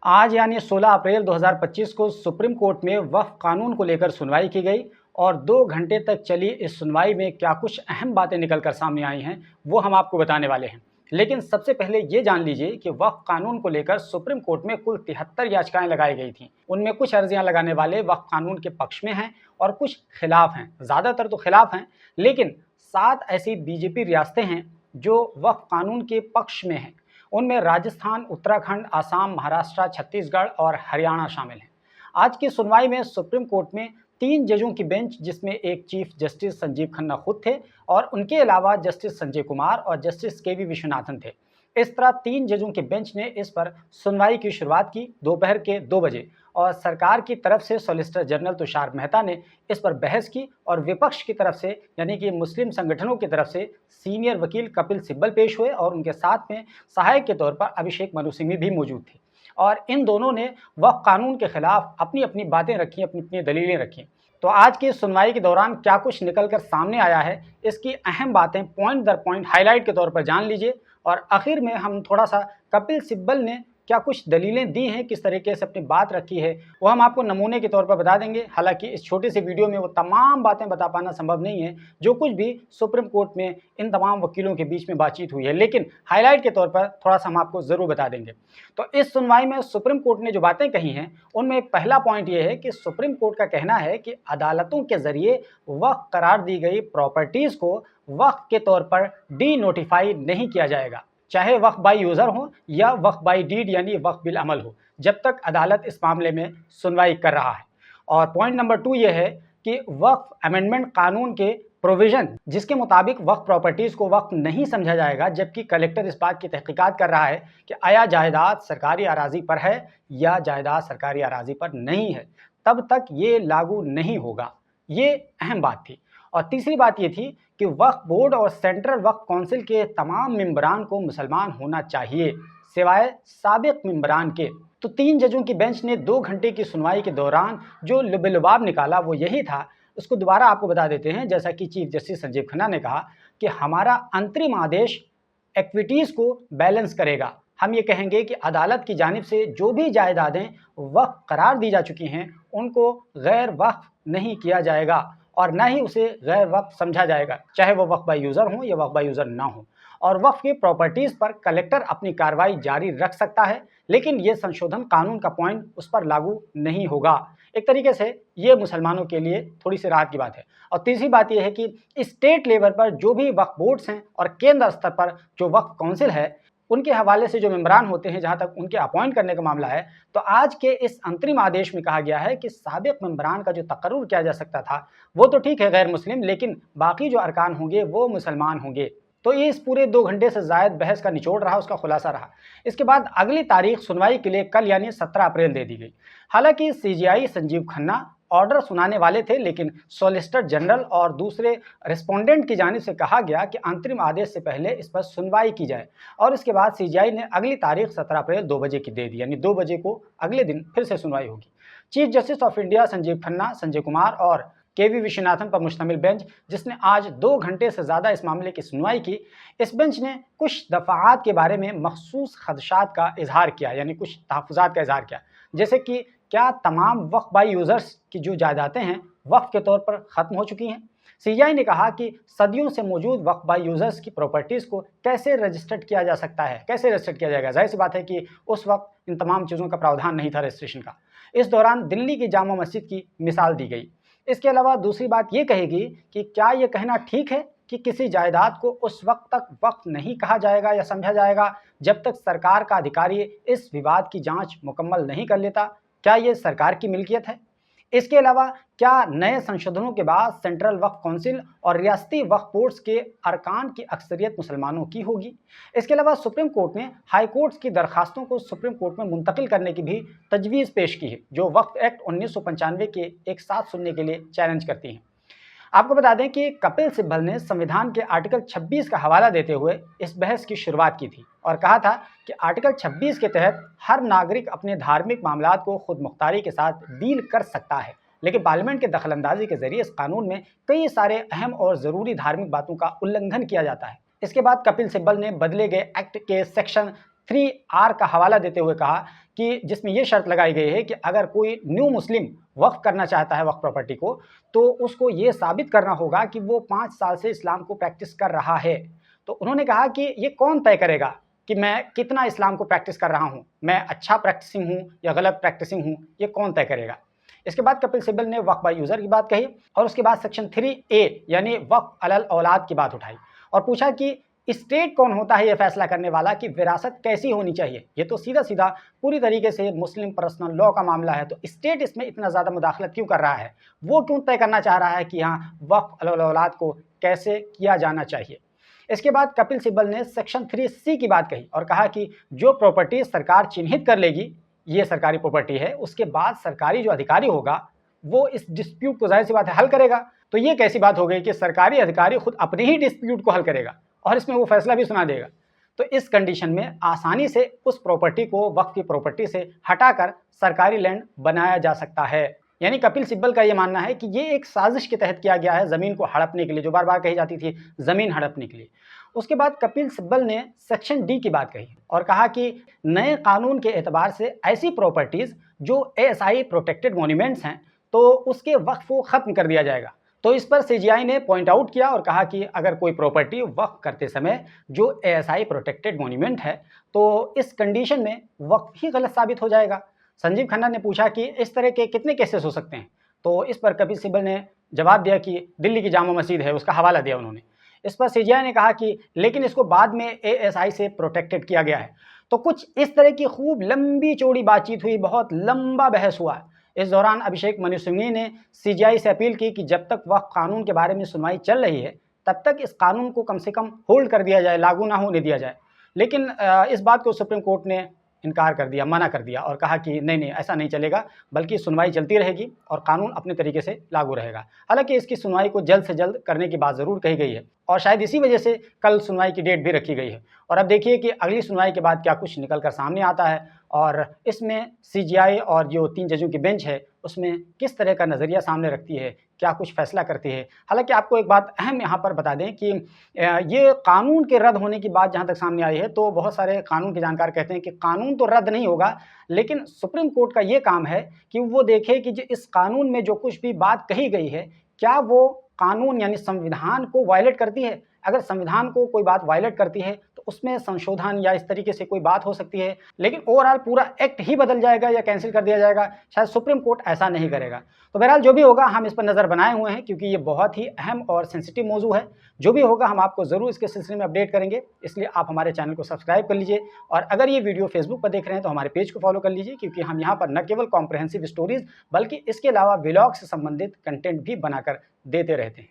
आज यानी 16 अप्रैल 2025 को सुप्रीम कोर्ट में वक्फ कानून को लेकर सुनवाई की गई और 2 घंटे तक चली इस सुनवाई में क्या कुछ अहम बातें निकलकर सामने आई हैं वो हम आपको बताने वाले हैं। लेकिन सबसे पहले ये जान लीजिए कि वक्फ कानून को लेकर सुप्रीम कोर्ट में कुल 73 याचिकाएं लगाई गई थीं। उनमें कुछ अर्जियां लगाने वाले वक्फ कानून के पक्ष में हैं और कुछ खिलाफ हैं, ज़्यादातर तो खिलाफ हैं, लेकिन 7 ऐसी बीजेपी रियासतें हैं जो वक्फ कानून के पक्ष में हैं। उनमें राजस्थान, उत्तराखंड, आसाम, महाराष्ट्र, छत्तीसगढ़ और हरियाणा शामिल हैं। आज की सुनवाई में सुप्रीम कोर्ट में 3 जजों की बेंच, जिसमें एक चीफ जस्टिस संजीव खन्ना खुद थे और उनके अलावा जस्टिस संजय कुमार और जस्टिस के वी विश्वनाथन थे। इस तरह 3 जजों के बेंच ने इस पर सुनवाई की शुरुआत की दोपहर के 2 बजे और सरकार की तरफ से सॉलिसिटर जनरल तुषार मेहता ने इस पर बहस की और विपक्ष की तरफ से यानी कि मुस्लिम संगठनों की तरफ से सीनियर वकील कपिल सिब्बल पेश हुए और उनके साथ में सहायक के तौर पर अभिषेक मनु सिंघवी भी मौजूद थे। और इन दोनों ने वक्फ कानून के खिलाफ अपनी अपनी बातें रखी, अपनी अपनी दलीलें रखी। तो आज की सुनवाई के दौरान क्या कुछ निकलकर सामने आया है, इसकी अहम बातें पॉइंट दर पॉइंट हाईलाइट के तौर पर जान लीजिए और आखिर में हम थोड़ा सा कपिल सिब्बल ने क्या कुछ दलीलें दी हैं, किस तरीके से अपनी बात रखी है, वो हम आपको नमूने के तौर पर बता देंगे। हालांकि इस छोटी सी वीडियो में वो तमाम बातें बता पाना संभव नहीं है जो कुछ भी सुप्रीम कोर्ट में इन तमाम वकीलों के बीच में बातचीत हुई है, लेकिन हाईलाइट के तौर पर थोड़ा सा हम आपको ज़रूर बता देंगे। तो इस सुनवाई में सुप्रीम कोर्ट ने जो बातें कही हैं उनमें पहला पॉइंट ये है कि सुप्रीम कोर्ट का कहना है कि अदालतों के ज़रिए वक्फ करार दी गई प्रॉपर्टीज़ को वक्फ के तौर पर डी नोटिफाई नहीं किया जाएगा, चाहे वक्फ बाई यूज़र हो या वक्फ बाई डीड यानी वक्फ बिल अमल हो, जब तक अदालत इस मामले में सुनवाई कर रहा है। और पॉइंट नंबर 2 ये है कि वक्फ अमेंडमेंट कानून के प्रोविज़न जिसके मुताबिक वक्फ प्रॉपर्टीज़ को वक्फ नहीं समझा जाएगा, जबकि कलेक्टर इस बात की तहकीकात कर रहा है कि आया जायदाद सरकारी अराजी पर है या जायदाद सरकारी अराजी पर नहीं है, तब तक ये लागू नहीं होगा। ये अहम बात थी। और तीसरी बात ये थी कि वक्फ बोर्ड और सेंट्रल वक्फ काउंसिल के तमाम मेंबरान को मुसलमान होना चाहिए, सिवाय साबिक मेंबरान के। तो 3 जजों की बेंच ने 2 घंटे की सुनवाई के दौरान जो लुबे-लुबाब निकाला वो यही था। उसको दोबारा आपको बता देते हैं। जैसा कि चीफ जस्टिस संजीव खन्ना ने कहा कि हमारा अंतरिम आदेश इक्विटीज़ को बैलेंस करेगा। हम ये कहेंगे कि अदालत की जानिब से जो भी जायदादें वक्फ करार दी जा चुकी हैं उनको गैर वक्फ नहीं किया जाएगा और ना ही उसे गैर वक्फ समझा जाएगा, चाहे वो वक्फ बाय यूज़र हो या वक्फ बाय यूज़र ना हो। और वक्फ की प्रॉपर्टीज़ पर कलेक्टर अपनी कार्रवाई जारी रख सकता है, लेकिन ये संशोधन कानून का पॉइंट उस पर लागू नहीं होगा। एक तरीके से ये मुसलमानों के लिए थोड़ी सी राहत की बात है। और तीसरी बात यह है कि स्टेट लेवल पर जो भी वक्फ बोर्ड्स हैं और केंद्र स्तर पर जो वक्फ काउंसिल है, उनके हवाले से जो मेंबरान होते हैं, जहां तक उनके अपॉइंट करने का मामला है, तो आज के इस अंतरिम आदेश में कहा गया है कि साबिक मेंबरान का जो तकर्रुर किया जा सकता था वो तो ठीक है गैर मुस्लिम, लेकिन बाकी जो अरकान होंगे वो मुसलमान होंगे। तो ये इस पूरे 2 घंटे से ज़ायद बहस का निचोड़ रहा, उसका खुलासा रहा। इसके बाद अगली तारीख सुनवाई के लिए कल यानी 17 अप्रैल दे दी गई। हालांकि सीजीआई संजीव खन्ना ऑर्डर सुनाने वाले थे, लेकिन सॉलिसिटर जनरल और दूसरे रिस्पोंडेंट की जानिब से कहा गया कि अंतरिम आदेश से पहले इस पर सुनवाई की जाए और इसके बाद सीजीआई ने अगली तारीख 17 अप्रैल 2 बजे की दे दी, यानी 2 बजे को अगले दिन फिर से सुनवाई होगी। Chief justice of India Sanjeev Khanna, Sanjay Kumar और के वी विश्वनाथन पर मुश्तमिल बेंच, जिसने आज 2 घंटे से ज़्यादा इस मामले की सुनवाई की, इस बेंच ने कुछ दफ़ाआत के बारे में मखसूस खदशात का इजहार किया, यानी कुछ तहफ़्फ़ुज़ात का इजहार किया, जैसे कि क्या तमाम वक्फ बाई यूज़र्स की जो जायदादें हैं वक्फ के तौर पर ख़त्म हो चुकी हैं। सीजीआई ने कहा कि सदियों से मौजूद वक्फ बाई यूज़र्स की प्रॉपर्टीज़ को कैसे रजिस्टर्ड किया जा सकता है, कैसे रजिस्टर्ड किया जाएगा। जाहिर सी बात है कि उस वक्त इन तमाम चीज़ों का प्रावधान नहीं था रजिस्ट्रेशन का। इस दौरान दिल्ली की जामा मस्जिद की मिसाल दी गई। इसके अलावा दूसरी बात ये कहेगी कि क्या ये कहना ठीक है कि किसी जायदाद को उस वक्त तक वक्फ नहीं कहा जाएगा या समझा जाएगा जब तक सरकार का अधिकारी इस विवाद की जांच मुकम्मल नहीं कर लेता। क्या ये सरकार की मिल्कियत है? इसके अलावा क्या नए संशोधनों के बाद सेंट्रल वक्फ काउंसिल और रियासती वक्फ बोर्ड्स के अरकान की अक्सरियत मुसलमानों की होगी? इसके अलावा सुप्रीम कोर्ट ने हाई कोर्ट्स की दरखास्तों को सुप्रीम कोर्ट में मुंतकिल करने की भी तजवीज़ पेश की है, जो वक्फ एक्ट 1995 के एक साथ सुनने के लिए चैलेंज करती हैं। आपको बता दें कि कपिल सिब्बल ने संविधान के आर्टिकल 26 का हवाला देते हुए इस बहस की शुरुआत की थी और कहा था कि आर्टिकल 26 के तहत हर नागरिक अपने धार्मिक मामलात को खुद मुख्तारी के साथ डील कर सकता है, लेकिन पार्लियामेंट के दखलंदाजी के जरिए इस कानून में कई सारे अहम और ज़रूरी धार्मिक बातों का उल्लंघन किया जाता है। इसके बाद कपिल सिब्बल ने बदले गए एक्ट के सेक्शन 3R का हवाला देते हुए कहा कि जिसमें ये शर्त लगाई गई है कि अगर कोई न्यू मुस्लिम वक्फ करना चाहता है वक्फ प्रॉपर्टी को, तो उसको ये साबित करना होगा कि वो 5 साल से इस्लाम को प्रैक्टिस कर रहा है। तो उन्होंने कहा कि ये कौन तय करेगा कि मैं कितना इस्लाम को प्रैक्टिस कर रहा हूँ, मैं अच्छा प्रैक्टिसिंग हूँ या गलत प्रैक्टिसिंग हूँ, ये कौन तय करेगा। इसके बाद कपिल सिब्बल ने वक्फ बाय यूज़र की बात कही और उसके बाद सेक्शन 3A यानी वक्फ अलल औलाद की बात उठाई और पूछा कि स्टेट कौन होता है ये फैसला करने वाला कि विरासत कैसी होनी चाहिए। ये तो सीधा सीधा पूरी तरीके से मुस्लिम पर्सनल लॉ का मामला है, तो स्टेट इसमें इतना ज़्यादा मुदाखलत क्यों कर रहा है, वो क्यों तय करना चाह रहा है कि यहाँ वक्फ अलल औलाद को कैसे किया जाना चाहिए। इसके बाद कपिल सिब्बल ने सेक्शन 3C की बात कही और कहा कि जो प्रॉपर्टी सरकार चिन्हित कर लेगी ये सरकारी प्रॉपर्टी है, उसके बाद सरकारी जो अधिकारी होगा वो इस डिस्प्यूट को जाहिर सी बात है हल करेगा। तो ये कैसी बात हो गई कि सरकारी अधिकारी खुद अपने ही डिस्प्यूट को हल करेगा और इसमें वो फैसला भी सुना देगा। तो इस कंडीशन में आसानी से उस प्रॉपर्टी को वक्फ की प्रॉपर्टी से हटाकर सरकारी लैंड बनाया जा सकता है। यानी कपिल सिब्बल का ये मानना है कि ये एक साजिश के तहत किया गया है ज़मीन को हड़पने के लिए, जो बार बार कही जाती थी ज़मीन हड़पने के लिए। उसके बाद कपिल सिब्बल ने सेक्शन D की बात कही और कहा कि नए कानून के एतबार से ऐसी प्रॉपर्टीज़ जो ASI प्रोटेक्टेड मॉन्यूमेंट्स हैं तो उसके वक्फ को ख़त्म कर दिया जाएगा। तो इस पर CGI ने पॉइंट आउट किया और कहा कि अगर कोई प्रॉपर्टी वक्फ करते समय जो ASI प्रोटेक्टेड मॉन्यूमेंट है तो इस कंडीशन में वक्फ ही गलत साबित हो जाएगा। संजीव खन्ना ने पूछा कि इस तरह के कितने केसेस हो सकते हैं, तो इस पर कपिल सिब्बल ने जवाब दिया कि दिल्ली की जामा मस्जिद है, उसका हवाला दिया उन्होंने। इस पर CGI ने कहा कि लेकिन इसको बाद में ASI से प्रोटेक्टेड किया गया है। तो कुछ इस तरह की खूब लंबी चौड़ी बातचीत हुई, बहुत लंबा बहस हुआ। इस दौरान अभिषेक मनु सिंघवी ने CGI से अपील की कि जब तक वक्फ कानून के बारे में सुनवाई चल रही है तब तक इस कानून को कम से कम होल्ड कर दिया जाए, लागू ना होने दिया जाए। लेकिन इस बात को सुप्रीम कोर्ट ने इनकार कर दिया, मना कर दिया और कहा कि नहीं नहीं ऐसा नहीं चलेगा, बल्कि सुनवाई चलती रहेगी और कानून अपने तरीके से लागू रहेगा। हालांकि इसकी सुनवाई को जल्द से जल्द करने की बात ज़रूर कही गई है और शायद इसी वजह से कल सुनवाई की डेट भी रखी गई है। और अब देखिए कि अगली सुनवाई के बाद क्या कुछ निकल कर सामने आता है और इसमें CGI और जो 3 जजों की बेंच है उसमें किस तरह का नज़रिया सामने रखती है, क्या कुछ फैसला करती है। हालांकि आपको एक बात अहम यहाँ पर बता दें कि ये कानून के रद्द होने की बात जहाँ तक सामने आई है तो बहुत सारे कानून के जानकार कहते हैं कि कानून तो रद्द नहीं होगा, लेकिन सुप्रीम कोर्ट का ये काम है कि वो देखे कि इस कानून में जो कुछ भी बात कही गई है क्या वो कानून यानी संविधान को वायलेट करती है। अगर संविधान को कोई बात वायलेट करती है तो उसमें संशोधन या इस तरीके से कोई बात हो सकती है, लेकिन ओवरऑल पूरा एक्ट ही बदल जाएगा या कैंसिल कर दिया जाएगा, शायद सुप्रीम कोर्ट ऐसा नहीं करेगा। तो बहरहाल जो भी होगा हम इस पर नज़र बनाए हुए हैं क्योंकि ये बहुत ही अहम और सेंसिटिव मौजू है। जो भी होगा हम आपको ज़रूर इसके सिलसिले में अपडेट करेंगे, इसलिए आप हमारे चैनल को सब्सक्राइब कर लीजिए और अगर ये वीडियो फेसबुक पर देख रहे हैं तो हमारे पेज को फॉलो कर लीजिए क्योंकि हम यहाँ पर न केवल कॉम्प्रहेंसिव स्टोरीज़ बल्कि इसके अलावा व्लॉग से संबंधित कंटेंट भी बनाकर देते रहते हैं।